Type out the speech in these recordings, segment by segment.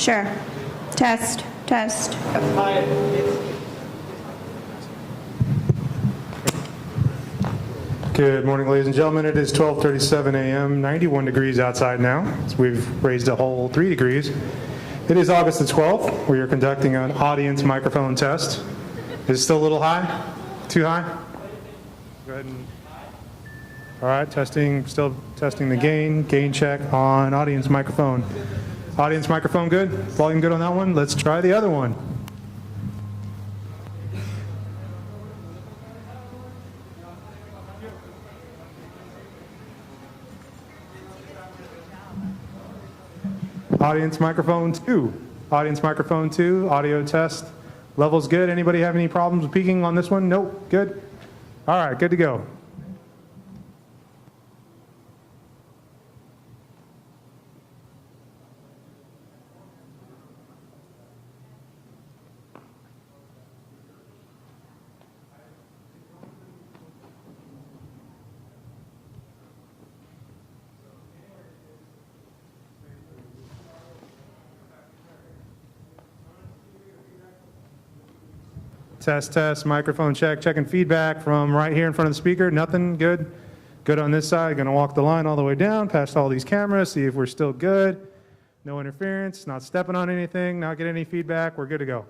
Sure. Test, test. Good morning, ladies and gentlemen. It is 12:37 a.m., 91 degrees outside now. So we've raised a whole 3 degrees. It is August the 12th. We are conducting an audience microphone test. Is it still a little high? Too high? Go ahead and... All right, testing, still testing the gain check on audience microphone. Audience microphone good? Volume good on that one? Let's try the other one. Audience microphone 2. Audience microphone 2, audio test. Levels good. Anybody have any problems with peaking on this one? Nope, good. All right, good to go. Test, test, microphone check, checking feedback from right here in front of the speaker. Nothing, good. Good on this side. Gonna walk the line all the way down, past all these cameras, see if we're still good. No interference, not stepping on anything, not getting any feedback. We're good to go.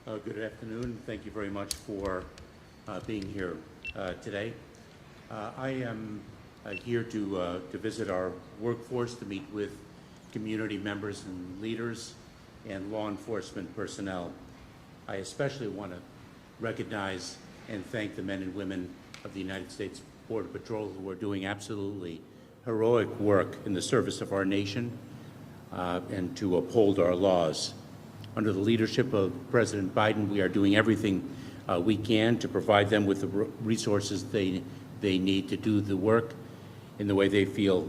Good afternoon. Thank you very much for being here today. I am here to visit our workforce, to meet with community members and leaders and law enforcement personnel. I especially want to recognize and thank the men and women of the United States Border Patrol who are doing absolutely heroic work in the service of our nation and to uphold our laws. Under the leadership of President Biden, we are doing everything we can to provide them with the resources they need to do the work in the way they feel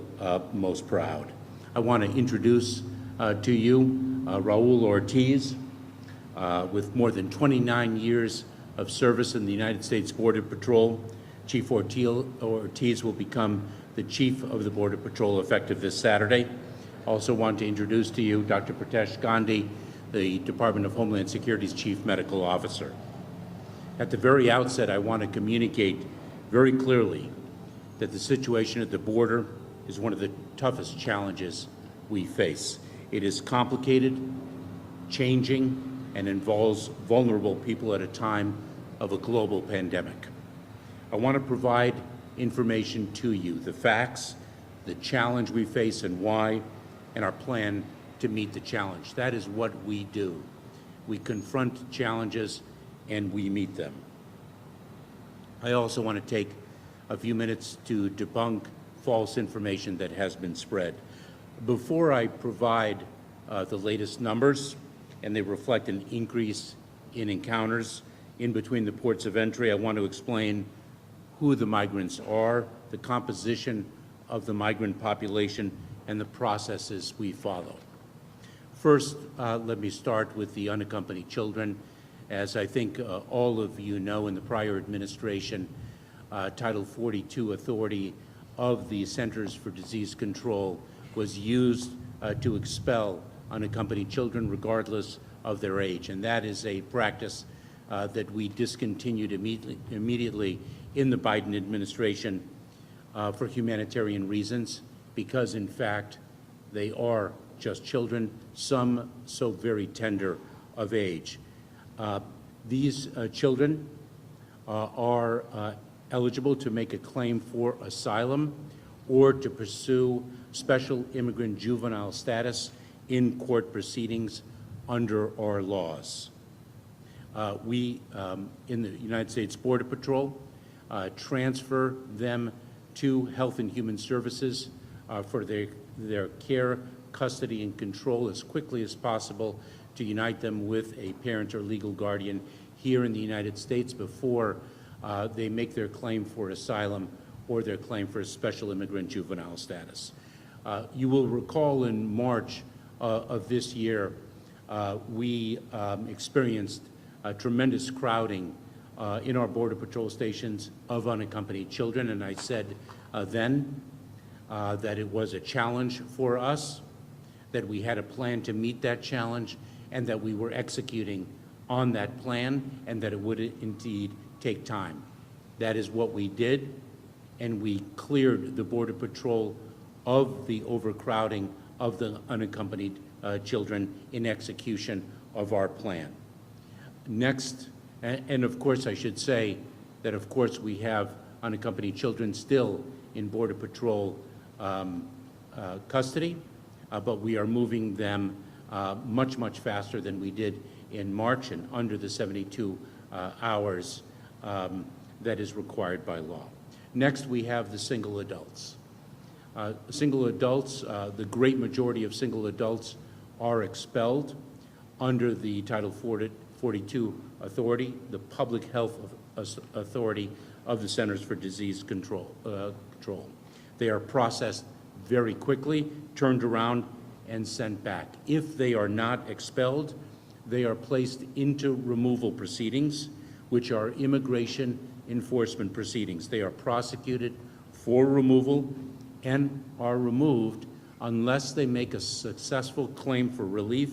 most proud. I want to introduce to you Raul Ortiz, with more than 29 years of service in the United States Border Patrol. Chief Ortiz will become the Chief of the Border Patrol effective this Saturday. Also want to introduce to you Dr. Pritesh Gandhi, the Department of Homeland Security's Chief Medical Officer. At the very outset, I want to communicate very clearly that the situation at the border is one of the toughest challenges we face. It is complicated, changing, and involves vulnerable people at a time of a global pandemic. I want to provide information to you, the facts, the challenge we face and why, and our plan to meet the challenge. That is what we do. We confront challenges and we meet them. I also want to take a few minutes to debunk false information that has been spread. Before I provide the latest numbers, and they reflect an increase in encounters in between the ports of entry, I want to explain who the migrants are, the composition of the migrant population, and the processes we follow. First, let me start with the unaccompanied children. As I think all of you know, in the prior administration, Title 42 authority of the Centers for Disease Control was used to expel unaccompanied children regardless of their age. And that is a practice that we discontinued immediately in the Biden administration for humanitarian reasons, because in fact they are just children, some so very tender of age. These children are eligible to make a claim for asylum or to pursue special immigrant juvenile status in court proceedings under our laws. We, in the United States Border Patrol, transfer them to Health and Human Services for their care, custody, and control as quickly as possible to unite them with a parent or legal guardian here in the United States before they make their claim for asylum or their claim for a special immigrant juvenile status. You will recall in March of this year, we experienced tremendous crowding in our Border Patrol stations of unaccompanied children, and I said then that it was a challenge for us, that we had a plan to meet that challenge, and that we were executing on that plan, and that it would indeed take time. That is what we did, and we cleared the Border Patrol of the overcrowding of the unaccompanied children in execution of our plan. Next, and of course I should say that of course we have unaccompanied children still in Border Patrol custody, but we are moving them much, much faster than we did in March and under the 72 hours that is required by law. Next, we have the single adults. Single adults, the great majority of single adults are expelled under the Title 42 authority, the public health authority of the Centers for Disease Control. They are processed very quickly, turned around, and sent back. If they are not expelled, they are placed into removal proceedings, which are immigration enforcement proceedings. They are prosecuted for removal and are removed unless they make a successful claim for relief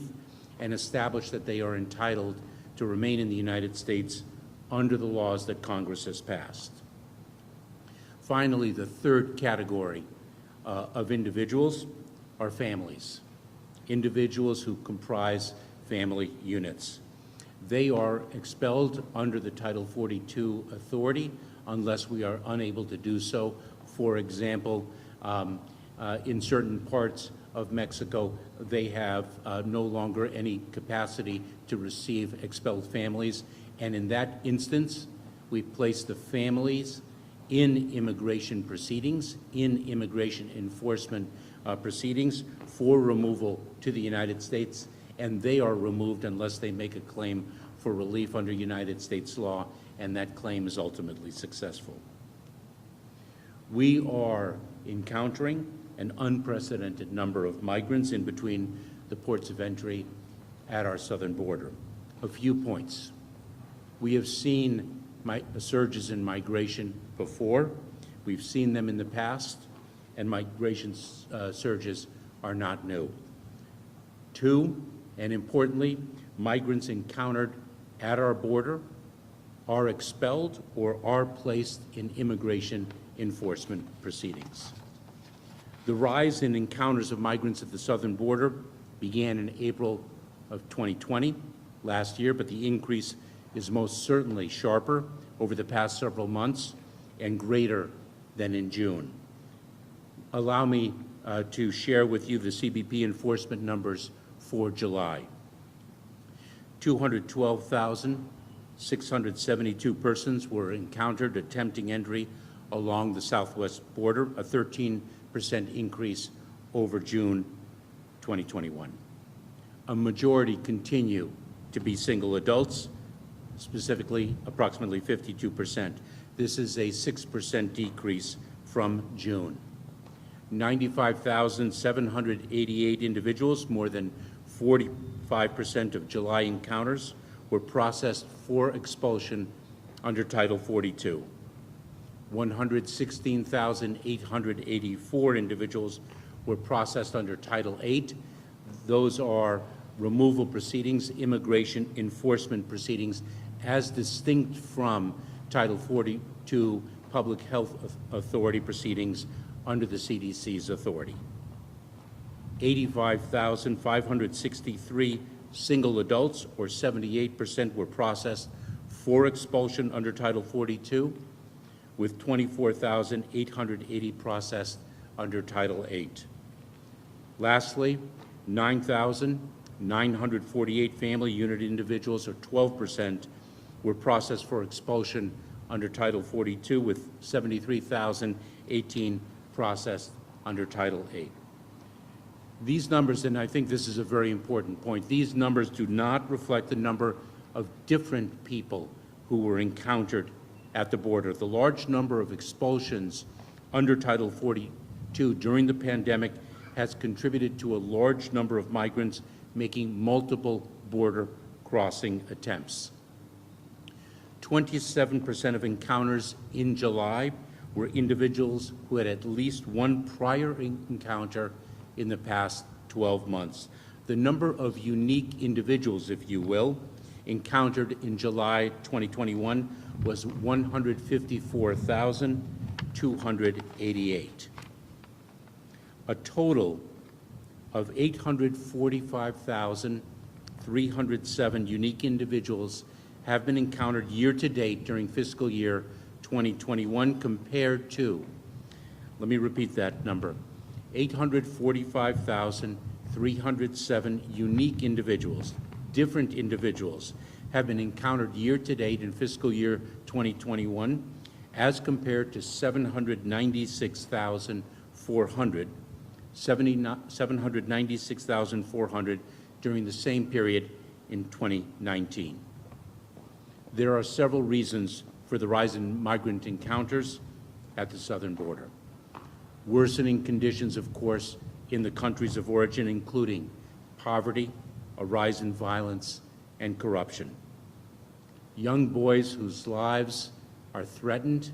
and establish that they are entitled to remain in the United States under the laws that Congress has passed. Finally, the third category of individuals are families, individuals who comprise family units. They are expelled under the Title 42 authority unless we are unable to do so. For example, in certain parts of Mexico, they have no longer any capacity to receive expelled families. And in that instance, we place the families in immigration proceedings, in immigration enforcement proceedings for removal to the United States, and they are removed unless they make a claim for relief under United States law, and that claim is ultimately successful. We are encountering an unprecedented number of migrants in between the ports of entry at our southern border. A few points. We have seen surges in migration before. We've seen them in the past, and migration surges are not new. Two, and importantly, migrants encountered at our border are expelled or are placed in immigration enforcement proceedings. The rise in encounters of migrants at the southern border began in April of 2020, last year, but the increase is most certainly sharper over the past several months and greater than in June. Allow me to share with you the Cbp enforcement numbers for July. 212,672 persons were encountered attempting entry along the southwest border, a 13% increase over June 2021. A majority continue to be single adults, specifically approximately 52%. This is a 6% decrease from June. 95,788 individuals, more than 45% of July encounters, were processed for expulsion under Title 42. 116,884 individuals were processed under Title 8. Those are removal proceedings, immigration enforcement proceedings, as distinct from Title 42 public health authority proceedings under the CDC's authority. 85,563 single adults, or 78%, were processed for expulsion under Title 42, with 24,880 processed under Title 8. Lastly, 9,948 family unit individuals, or 12%, were processed for expulsion under Title 42, with 73,018 processed under Title 8. These numbers, and I think this is a very important point, these numbers do not reflect the number of different people who were encountered at the border. The large number of expulsions under Title 42 during the pandemic has contributed to a large number of migrants making multiple border crossing attempts. 27% of encounters in July were individuals who had at least one prior encounter in the past 12 months. The number of unique individuals, if you will, encountered in July 2021 was 154,288. A total of 845,307 unique individuals have been encountered year-to-date during fiscal year 2021 compared to, let me repeat that number, 845,307 unique individuals, different individuals, have been encountered year-to-date in fiscal year 2021 as compared to 796,400 during the same period in 2019. There are several reasons for the rise in migrant encounters at the southern border. Worsening conditions, of course, in the countries of origin, including poverty, a rise in violence, and corruption. Young boys whose lives are threatened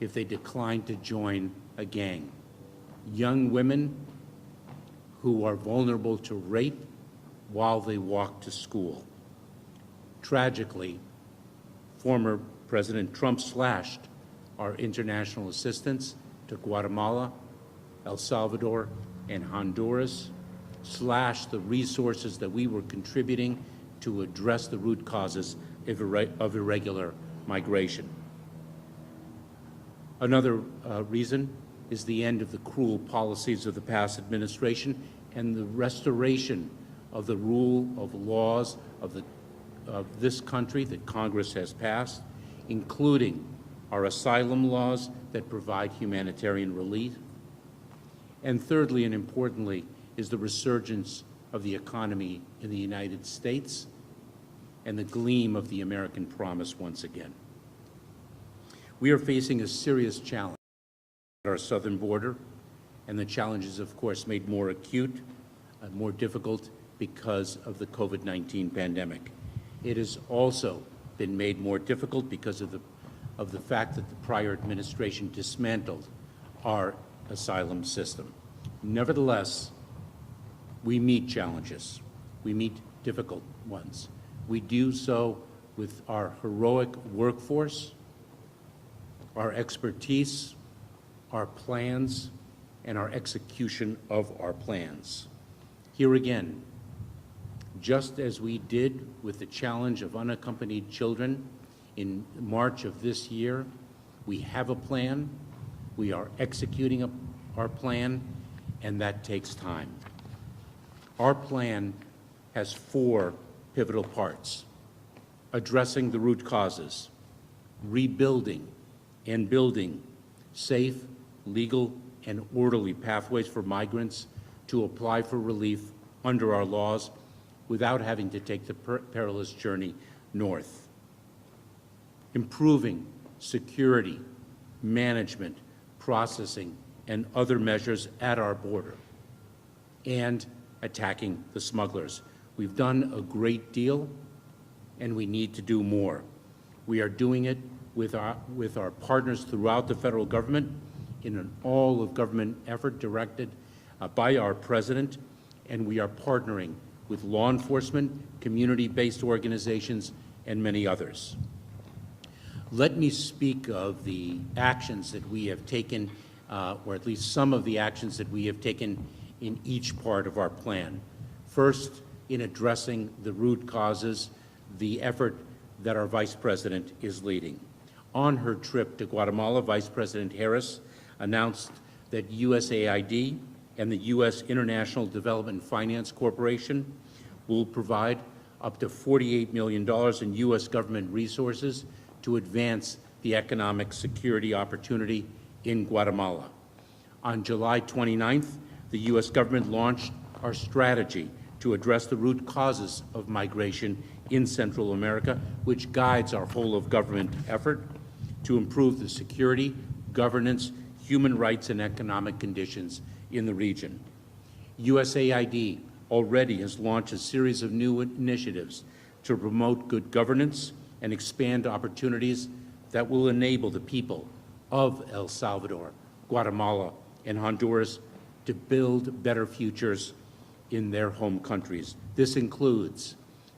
if they decline to join a gang. Young women who are vulnerable to rape while they walk to school. Tragically, former President Trump slashed our international assistance to Guatemala, El Salvador, and Honduras, slashed the resources that we were contributing to address the root causes of irregular migration. Another reason is the end of the cruel policies of the past administration and the restoration of the rule of laws of this country that Congress has passed, including our asylum laws that provide humanitarian relief. And thirdly, and importantly, is the resurgence of the economy in the United States and the gleam of the American promise once again. We are facing a serious challenge at our southern border, and the challenge is, of course, made more acute and more difficult because of the COVID-19 pandemic. It has also been made more difficult because of the fact that the prior administration dismantled our asylum system. Nevertheless, we meet challenges. We meet difficult ones. We do so with our heroic workforce, our expertise, our plans, and our execution of our plans. Here again, just as we did with the challenge of unaccompanied children in March of this year, we have a plan, we are executing our plan, and that takes time. Our plan has 4 pivotal parts: addressing the root causes, rebuilding and building safe, legal, and orderly pathways for migrants to apply for relief under our laws without having to take the perilous journey north. Improving security, management, processing, and other measures at our border. And attacking the smugglers. We've done a great deal, and we need to do more. We are doing it with our partners throughout the federal government in an all-of-government effort directed by our president, and we are partnering with law enforcement, community-based organizations, and many others. Let me speak of the actions that we have taken, or at least some of the actions that we have taken in each part of our plan. First, in addressing the root causes, the effort that our Vice President is leading. On her trip to Guatemala, Vice President Harris announced that USAID and the U.S. International Development Finance Corporation will provide up to $48 million in U.S. government resources to advance the economic security opportunity in Guatemala. On July 29th, the U.S. government launched our strategy to address the root causes of migration in Central America, which guides our whole-of-government effort to improve the security, governance, human rights, and economic conditions in the region. USAID already has launched a series of new initiatives to promote good governance and expand opportunities that will enable the people of El Salvador, Guatemala, and Honduras to build better futures in their home countries. This includes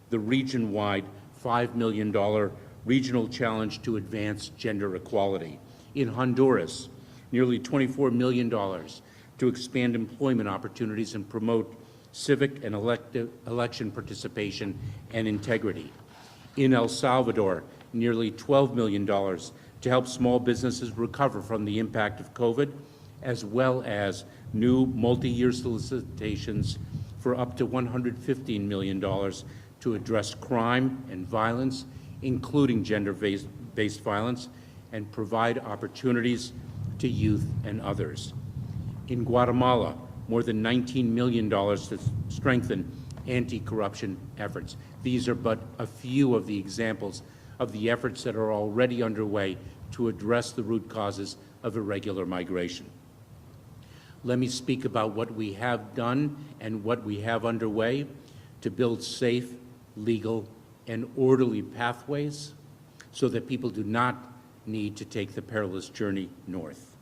the region-wide $5 million regional challenge to advance gender equality. In Honduras, nearly $24 million to expand employment opportunities and promote civic and election participation and integrity. In El Salvador, nearly $12 million to help small businesses recover from the impact of COVID, as well as new multi-year solicitations for up to $115 million to address crime and violence, including gender-based violence, and provide opportunities to youth and others. In Guatemala, more than $19 million to strengthen anti-corruption efforts. These are but a few of the examples of the efforts that are already underway to address the root causes of irregular migration. Let me speak about what we have done and what we have underway to build safe, legal, and orderly pathways so that people do not need to take the perilous journey north.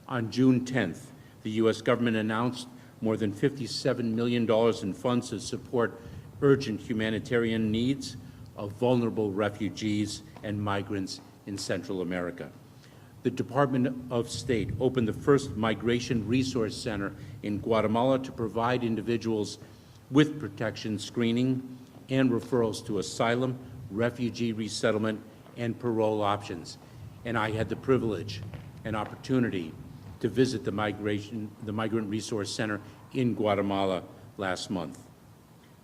On June 10th, the U.S. government announced more than $57 million in funds to support urgent humanitarian needs of vulnerable refugees and migrants in Central America. The Department of State opened the first Migration Resource Center in Guatemala to provide individuals with protection screening and referrals to asylum, refugee resettlement, and parole options. And I had the privilege and opportunity to visit the Migrant Resource Center in Guatemala last month.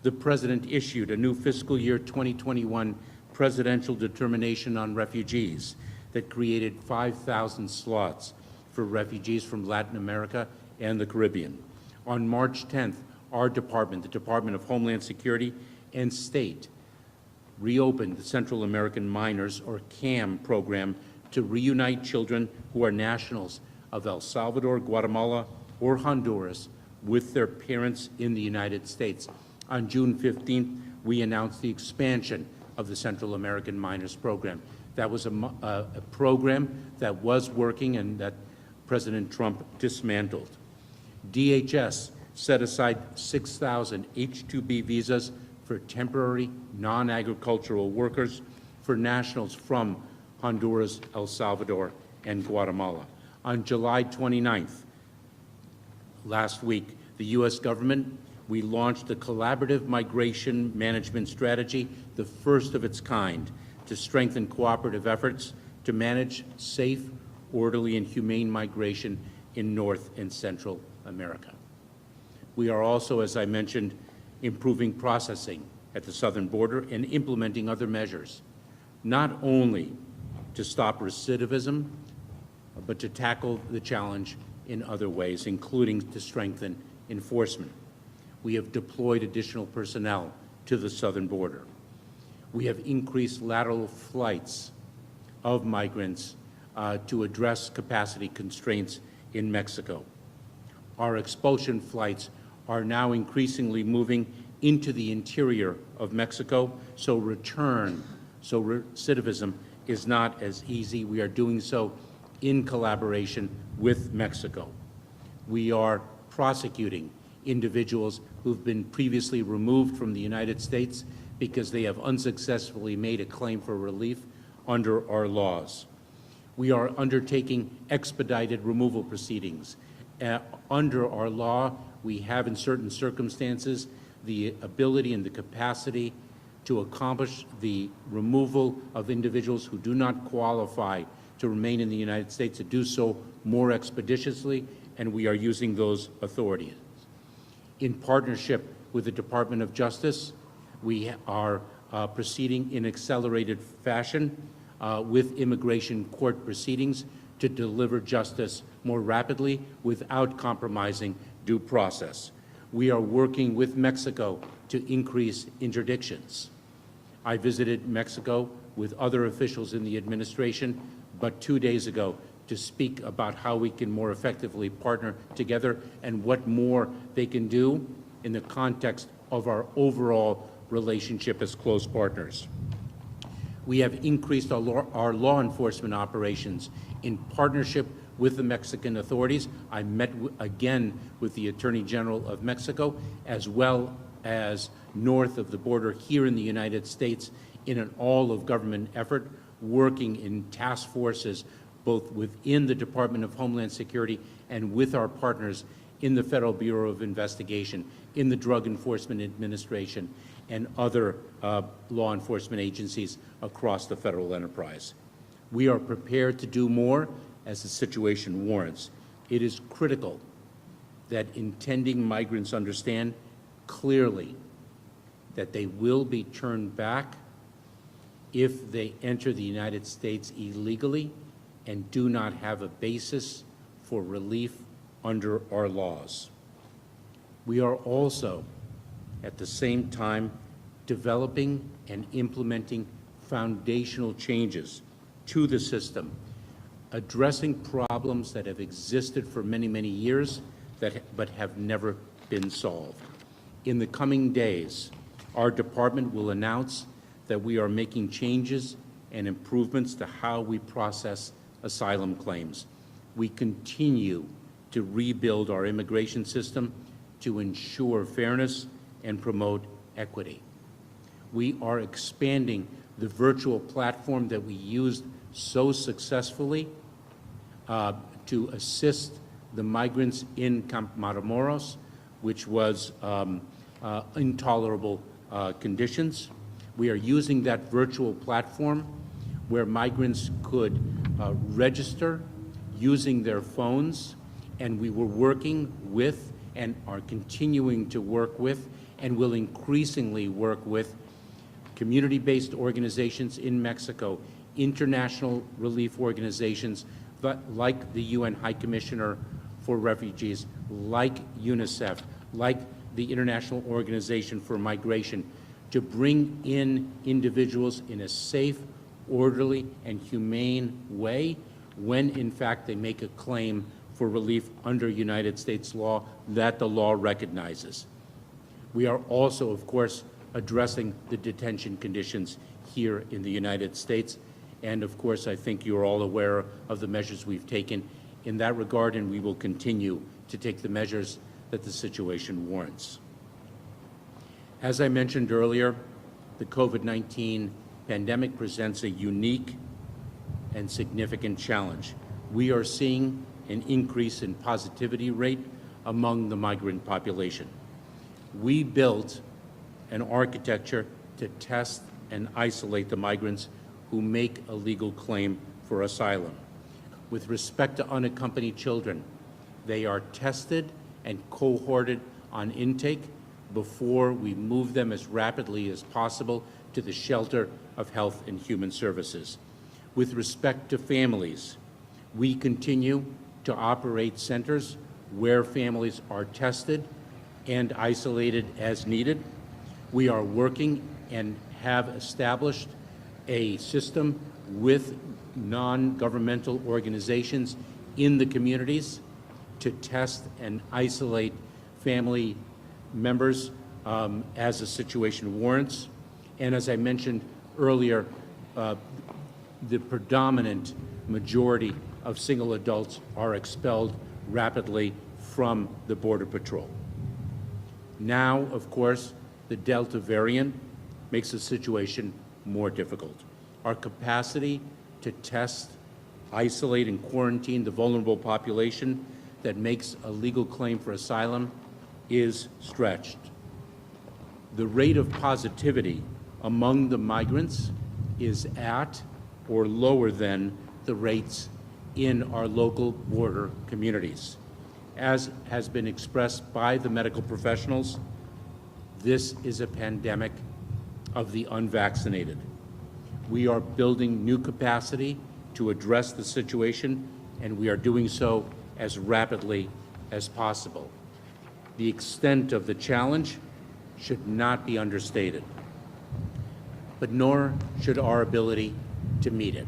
The President issued a new fiscal year 2021 presidential determination on refugees that created 5,000 slots for refugees from Latin America and the Caribbean. On March 10th, our department, the Department of Homeland Security and State, reopened the Central American Minors, or CAM, program to reunite children who are nationals of El Salvador, Guatemala, or Honduras with their parents in the United States. On June 15th, we announced the expansion of the Central American Minors program. That was a program that was working and that President Trump dismantled. DHS set aside 6,000 H-2B visas for temporary non-agricultural workers for nationals from Honduras, El Salvador, and Guatemala. On July 29th, last week, the U.S. government, we launched a collaborative migration management strategy, the first of its kind, to strengthen cooperative efforts to manage safe, orderly, and humane migration in North and Central America. We are also, as I mentioned, improving processing at the southern border and implementing other measures, not only to stop recidivism, but to tackle the challenge in other ways, including to strengthen enforcement. We have deployed additional personnel to the southern border. We have increased lateral flights of migrants to address capacity constraints in Mexico. Our expulsion flights are now increasingly moving into the interior of Mexico, so recidivism is not as easy. We are doing so in collaboration with Mexico. We are prosecuting individuals who've been previously removed from the United States because they have unsuccessfully made a claim for relief under our laws. We are undertaking expedited removal proceedings. Under our law, we have, in certain circumstances, the ability and the capacity to accomplish the removal of individuals who do not qualify to remain in the United States, to do so more expeditiously, and we are using those authorities. In partnership with the Department of Justice, we are proceeding in accelerated fashion with immigration court proceedings to deliver justice more rapidly without compromising due process. We are working with Mexico to increase interdictions. I visited Mexico with other officials in the administration, but 2 days ago, to speak about how we can more effectively partner together and what more they can do in the context of our overall relationship as close partners. We have increased our law enforcement operations in partnership with the Mexican authorities. I met again with the Attorney General of Mexico, as well as north of the border here in the United States, in an all-of-government effort, working in task forces both within the Department of Homeland Security and with our partners in the Federal Bureau of Investigation, in the Drug Enforcement Administration, and other law enforcement agencies across the federal enterprise. We are prepared to do more as the situation warrants. It is critical that intending migrants understand clearly that they will be turned back if they enter the United States illegally and do not have a basis for relief under our laws. We are also, at the same time, developing and implementing foundational changes to the system, addressing problems that have existed for many, many years but have never been solved. In the coming days, our department will announce that we are making changes and improvements to how we process asylum claims. We continue to rebuild our immigration system to ensure fairness and promote equity. We are expanding the virtual platform that we used so successfully to assist the migrants in Camp Matamoros, which was intolerable conditions. We are using that virtual platform where migrants could register using their phones, and we were working with and are continuing to work with and will increasingly work with community-based organizations in Mexico, international relief organizations like the UN High Commissioner for Refugees, like UNICEF, like the International Organization for Migration, to bring in individuals in a safe, orderly, and humane way when, in fact, they make a claim for relief under United States law that the law recognizes. We are also, of course, addressing the detention conditions here in the United States. And of course, I think you're all aware of the measures we've taken in that regard, and we will continue to take the measures that the situation warrants. As I mentioned earlier, the COVID-19 pandemic presents a unique and significant challenge. We are seeing an increase in positivity rate among the migrant population. We built an architecture to test and isolate the migrants who make a legal claim for asylum. With respect to unaccompanied children, they are tested and cohorted on intake before we move them as rapidly as possible to the shelter of Health and Human Services. With respect to families, we continue to operate centers where families are tested and isolated as needed. We are working and have established a system with non-governmental organizations in the communities to test and isolate family members as the situation warrants. And as I mentioned earlier, the predominant majority of single adults are expelled rapidly from the Border Patrol. Now, of course, the Delta variant makes the situation more difficult. Our capacity to test, isolate, and quarantine the vulnerable population that makes a legal claim for asylum is stretched. The rate of positivity among the migrants is at or lower than the rates in our local border communities. As has been expressed by the medical professionals, this is a pandemic of the unvaccinated. We are building new capacity to address the situation, and we are doing so as rapidly as possible. The extent of the challenge should not be understated, but nor should our ability to meet it,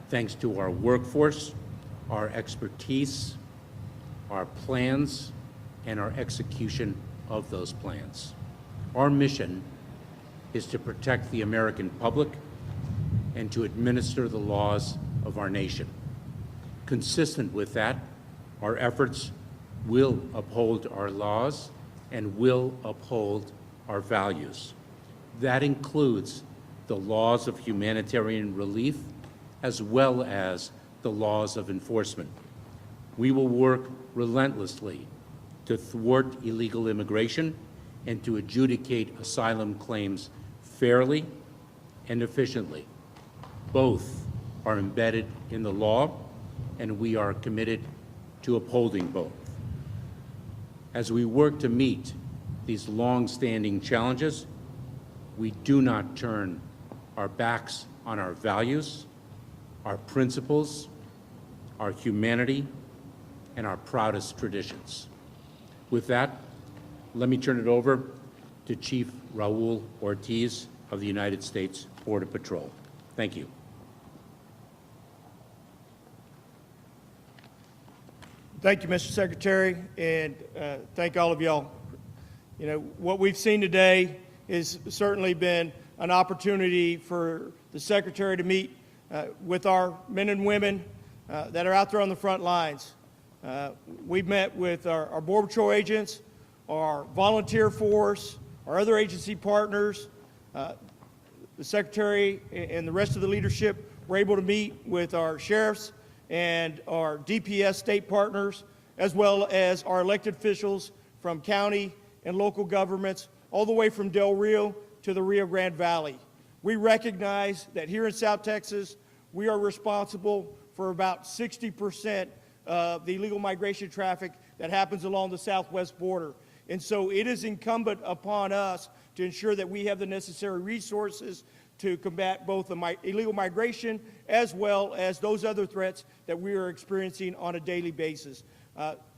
thanks to our workforce, our expertise, our plans, and our execution of those plans. Our mission is to protect the American public and to administer the laws of our nation. Consistent with that, our efforts will uphold our laws and will uphold our values. That includes the laws of humanitarian relief as well as the laws of enforcement. We will work relentlessly to thwart illegal immigration and to adjudicate asylum claims fairly and efficiently. Both are embedded in the law, and we are committed to upholding both. As we work to meet these long-standing challenges, we do not turn our backs on our values, our principles, our humanity, and our proudest traditions. With that, let me turn it over to Chief Raul Ortiz of the United States Border Patrol. Thank you. Thank you, Mr. Secretary, and thank all of y'all. You know, what we've seen today has certainly been an opportunity for the Secretary to meet with our men and women that are out there on the front lines. We've met with our Border Patrol agents, our volunteer force, our other agency partners. The Secretary and the rest of the leadership were able to meet with our sheriffs and our DPS state partners, as well as our elected officials from county and local governments, all the way from Del Rio to the Rio Grande Valley. We recognize that here in South Texas, we are responsible for about 60% of the illegal migration traffic that happens along the southwest border. And so it is incumbent upon us to ensure that we have the necessary resources to combat both the illegal migration as well as those other threats that we are experiencing on a daily basis.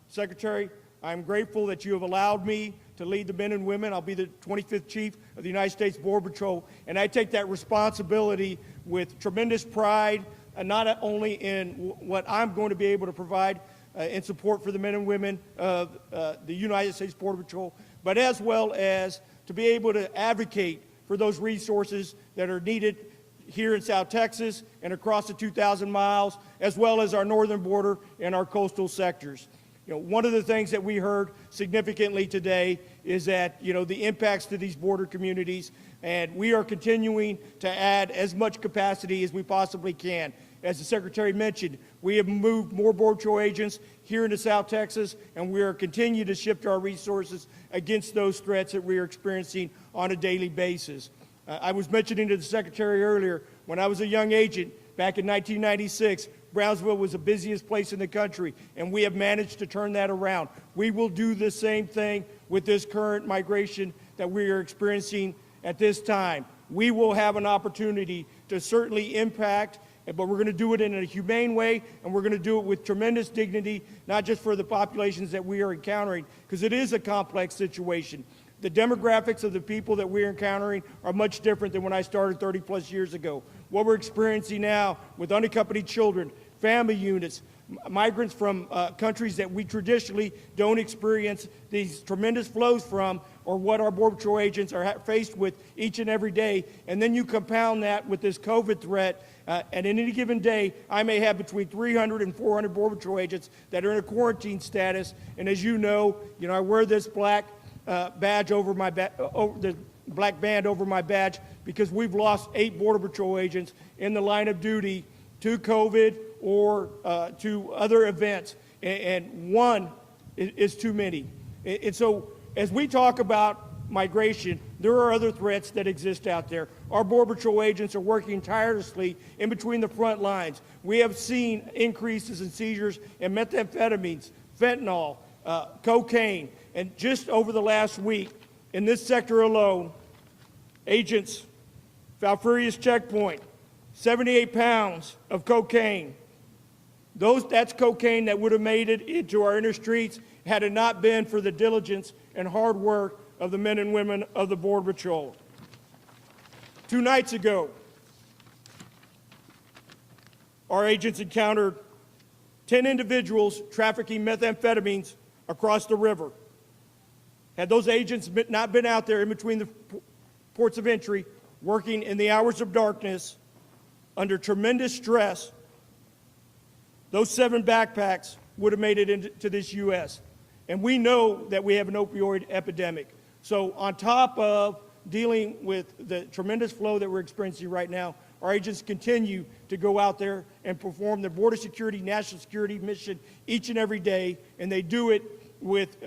Secretary, I'm grateful that you have allowed me to lead the men and women. I'll be the 25th Chief of the United States Border Patrol, and I take that responsibility with tremendous pride, not only in what I'm going to be able to provide in support for the men and women of the United States Border Patrol, but as well as to be able to advocate for those resources that are needed here in South Texas and across the 2,000 miles, as well as our northern border and our coastal sectors. You know, one of the things that we heard significantly today is that, you know, the impacts to these border communities, and we are continuing to add as much capacity as we possibly can. As the Secretary mentioned, we have moved more Border Patrol agents here into South Texas, and we are continuing to shift our resources against those threats that we are experiencing on a daily basis. I was mentioning to the Secretary earlier, when I was a young agent back in 1996, Brownsville was the busiest place in the country, and we have managed to turn that around. We will do the same thing with this current migration that we are experiencing at this time. We will have an opportunity to certainly impact, but we're going to do it in a humane way, and we're going to do it with tremendous dignity, not just for the populations that we are encountering, because it is a complex situation. The demographics of the people that we're encountering are much different than when I started 30-plus years ago. What we're experiencing now with unaccompanied children, family units, migrants from countries that we traditionally don't experience these tremendous flows from, or what our Border Patrol agents are faced with each and every day. And then you compound that with this COVID threat, and in any given day, I may have between 300 and 400 Border Patrol agents that are in a quarantine status. And as you know, I wear this black badge over my the black band over my badge because we've lost 8 Border Patrol agents in the line of duty to COVID or to other events, and one is too many. And so as we talk about migration, there are other threats that exist out there. Our Border Patrol agents are working tirelessly in between the front lines. We have seen increases in seizures in methamphetamines, fentanyl, cocaine, and just over the last week, in this sector alone, agents, Falfurrias checkpoint, 78 pounds of cocaine. That's cocaine that would have made it into our inner streets had it not been for the diligence and hard work of the men and women of the Border Patrol. 2 nights ago, our agents encountered 10 individuals trafficking methamphetamines across the river. Had those agents not been out there in between the ports of entry, working in the hours of darkness, under tremendous stress, those 7 backpacks would have made it into this U.S. And we know that we have an opioid epidemic. So on top of dealing with the tremendous flow that we're experiencing right now, our agents continue to go out there and perform their border security, national security mission each and every day, and they do it with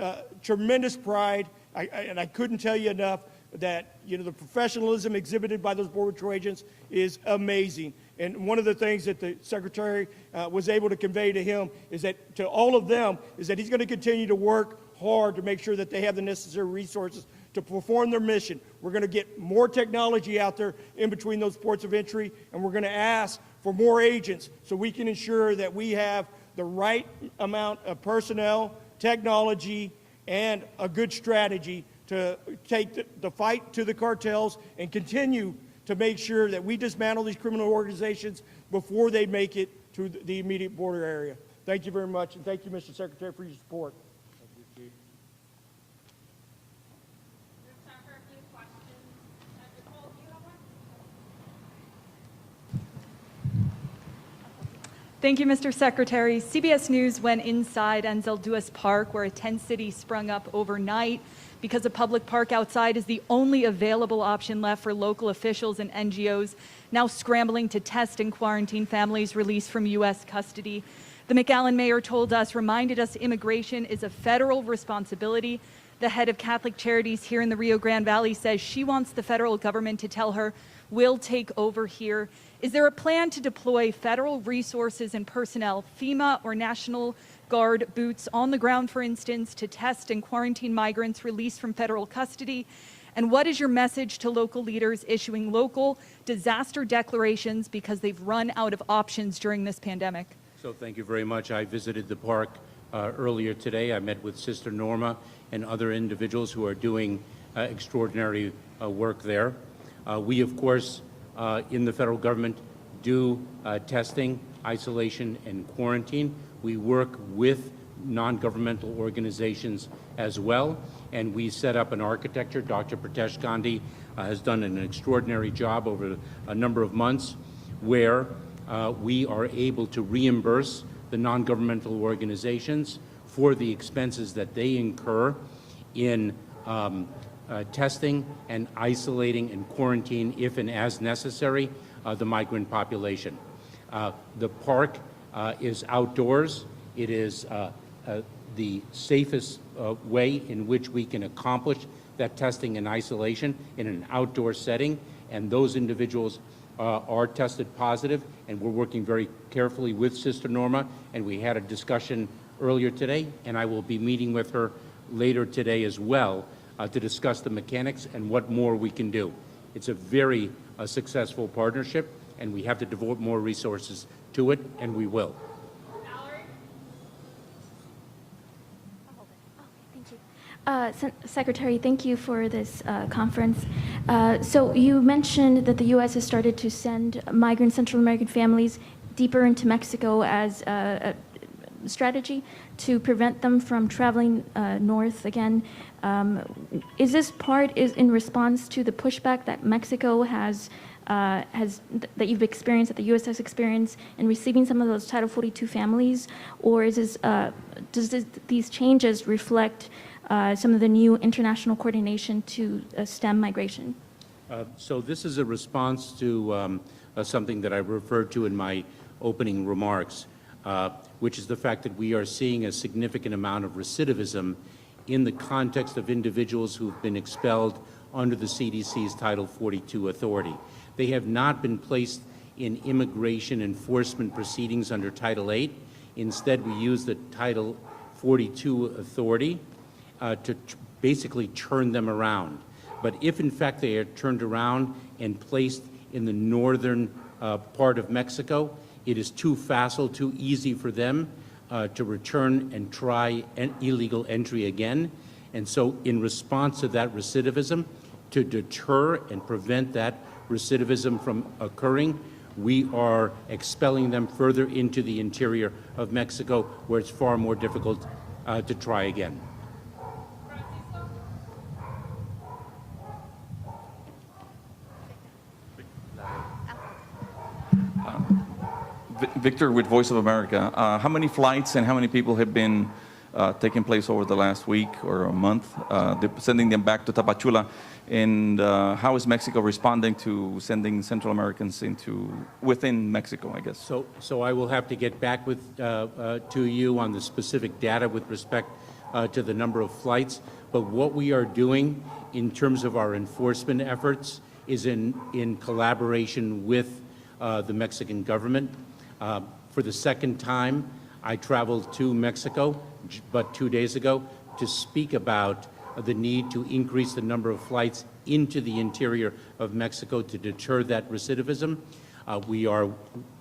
tremendous pride. And I couldn't tell you enough that the professionalism exhibited by those Border Patrol agents is amazing. And one of the things that the Secretary was able to convey to him is that to all of them is that he's going to continue to work hard to make sure that they have the necessary resources to perform their mission. We're going to get more technology out there in between those ports of entry, and we're going to ask for more agents so we can ensure that we have the right amount of personnel, technology, and a good strategy to take the fight to the cartels and continue to make sure that we dismantle these criminal organizations before they make it to the immediate border area. Thank you very much, and thank you, Mr. Secretary, for your support. Thank you, Chief. There's time for a few questions. Nicole, do you have one? Thank you, Mr. Secretary. CBS News went inside Enzel Duas Park, where a tent city sprung up overnight because a public park outside is the only available option left for local officials and NGOs now scrambling to test and quarantine families released from U.S. custody. The McAllen mayor reminded us immigration is a federal responsibility, the head of Catholic Charities here in the Rio Grande Valley, says she wants the federal government to tell her, we'll take over here. Is there a plan to deploy federal resources and personnel, FEMA or National Guard boots on the ground, for instance, to test and quarantine migrants released from federal custody? And what is your message to local leaders issuing local disaster declarations because they've run out of options during this pandemic? So thank you very much. I visited the park earlier today. I met with Sister Norma and other individuals who are doing extraordinary work there. We, of course, in the federal government, do testing, isolation, and quarantine. We work with non-governmental organizations as well, and we set up an architecture. Dr. Pritesh Gandhi has done an extraordinary job over a number of months where we are able to reimburse the non-governmental organizations for the expenses that they incur in testing and isolating and quarantine, if and as necessary, the migrant population. The park is outdoors. It is the safest way in which we can accomplish that testing and isolation in an outdoor setting, and those individuals are tested positive, and we're working very carefully with Sister Norma, and we had a discussion earlier today, and I will be meeting with her later today as well to discuss the mechanics and what more we can do. It's a very successful partnership, and we have to devote more resources to it, and we will. Secretary, thank you for this conference. So you mentioned that the U.S. has started to send migrant Central American families deeper into Mexico as a strategy to prevent them from traveling north again. Is this part in response to the pushback that Mexico has that you've experienced, that the U.S. has experienced in receiving some of those Title 42 families, or is this, these changes reflect some of the new international coordination to stem migration? So this is a response to something that I referred to in my opening remarks, which is the fact that we are seeing a significant amount of recidivism in the context of individuals who've been expelled under the CDC's Title 42 authority. They have not been placed in immigration enforcement proceedings under Title 8. Instead, we use the Title 42 authority to basically turn them around. But if in fact they are turned around and placed in the northern part of Mexico, it is too facile, too easy for them to return and try an illegal entry again. And so in response to that recidivism, to deter and prevent that recidivism from occurring, we are expelling them further into the interior of Mexico, where it's far more difficult to try again. Victor with Voice of America. How many flights and how many people have been taking place over the last week or a month, sending them back to Tapachula? And how is Mexico responding to sending Central Americans within Mexico, I guess? So I will have to get back with to you on the specific data with respect to the number of flights. But what we are doing in terms of our enforcement efforts is in collaboration with the Mexican government. For the second time, I traveled to Mexico, but 2 days ago, to speak about the need to increase the number of flights into the interior of Mexico to deter that recidivism. We are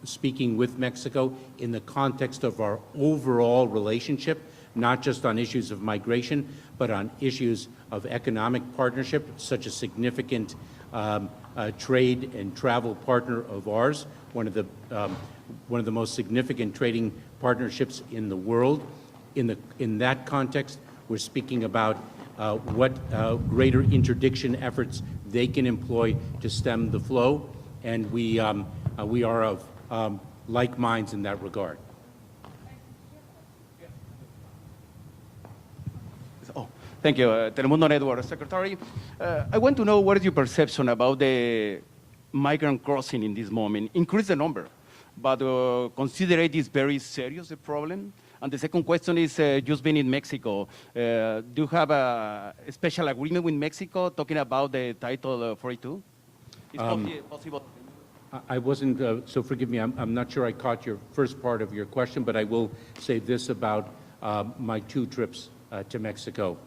speaking with Mexico in the context of our overall relationship, not just on issues of migration, but on issues of economic partnership, such a significant trade and travel partner of ours, one of the most significant trading partnerships in the world. In that context, we're speaking about what greater interdiction efforts they can employ to stem the flow, and we are of like minds in that regard. Oh, thank you, Telemundo Network. Secretary, I want to know what is your perception about the migrant crossing in this moment? Increase the number, but consider it is very serious, the problem. And the second question is, just being in Mexico, do you have a special agreement with Mexico talking about the Title 42? Is possible? I wasn't, so forgive me, I'm not sure I caught your first part of your question, but I will say this about my 2 trips to Mexico.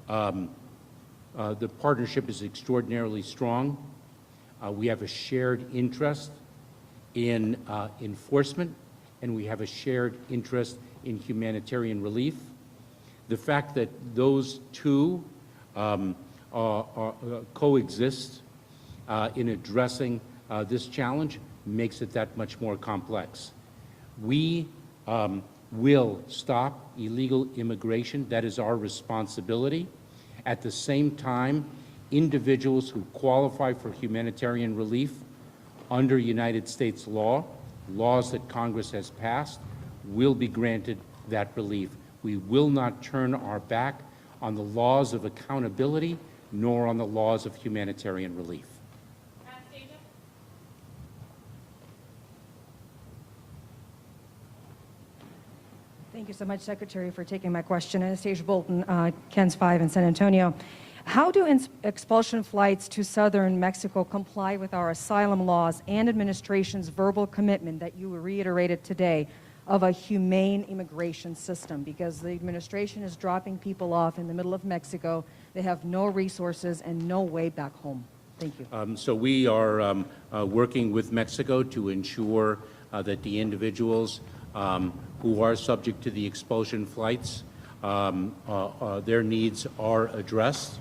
The partnership is extraordinarily strong. We have a shared interest in enforcement, and we have a shared interest in humanitarian relief. The fact that those 2 coexist in addressing this challenge makes it that much more complex. We will stop illegal immigration. That is our responsibility. At the same time, individuals who qualify for humanitarian relief under United States law, laws that Congress has passed, will be granted that relief. We will not turn our back on the laws of accountability nor on the laws of humanitarian relief. Anastasia? Thank you so much, Secretary, for taking my question. Anastasia Bolton, KENS 5 in San Antonio. How do expulsion flights to southern Mexico comply with our asylum laws and administration's verbal commitment that you reiterated today of a humane immigration system? Because the administration is dropping people off in the middle of Mexico. They have no resources and no way back home. Thank you. So we are working with Mexico to ensure that the individuals who are subject to the expulsion flights, their needs are addressed.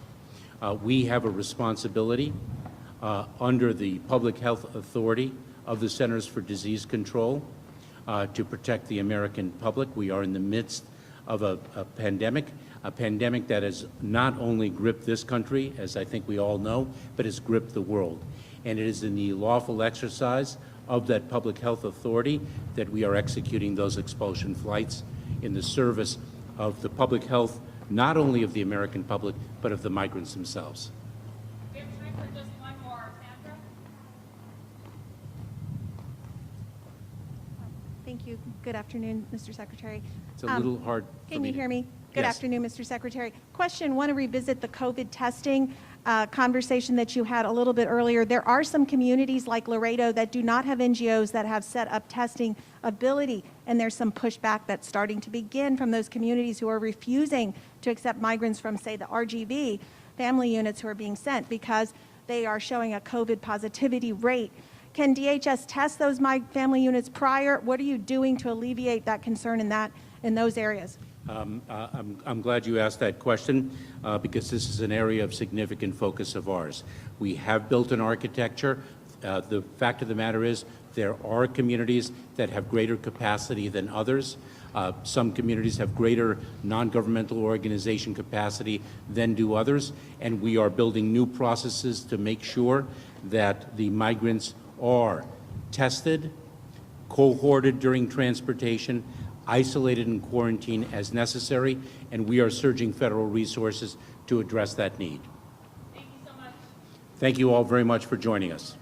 We have a responsibility under the Public Health Authority of the Centers for Disease Control to protect the American public. We are in the midst of a pandemic that has not only gripped this country, as I think we all know, but has gripped the world. And it is in the lawful exercise of that public health authority that we are executing those expulsion flights in the service of the public health, not only of the American public, but of the migrants themselves. We have time for just one more. Sandra? Thank you. Good afternoon, Mr. Secretary. It's a little hard for Can me you to- hear me? Good Yes. afternoon, Mr. Secretary. Question, want to revisit the COVID testing conversation that you had a little bit earlier. There are some communities like Laredo that do not have NGOs that have set up testing ability, and there's some pushback that's starting to begin from those communities who are refusing to accept migrants from, say, the RGV family units who are being sent because they are showing a COVID positivity rate. Can DHS test those family units prior? What are you doing to alleviate that concern in those areas? I'm glad you asked that question because this is an area of significant focus of ours. We have built an architecture. The fact of the matter is there are communities that have greater capacity than others. Some communities have greater non-governmental organization capacity than do others, and we are building new processes to make sure that the migrants are tested, cohorted during transportation, isolated and quarantined as necessary, and we are surging federal resources to address that need. Thank you so much. Thank you all very much for joining us.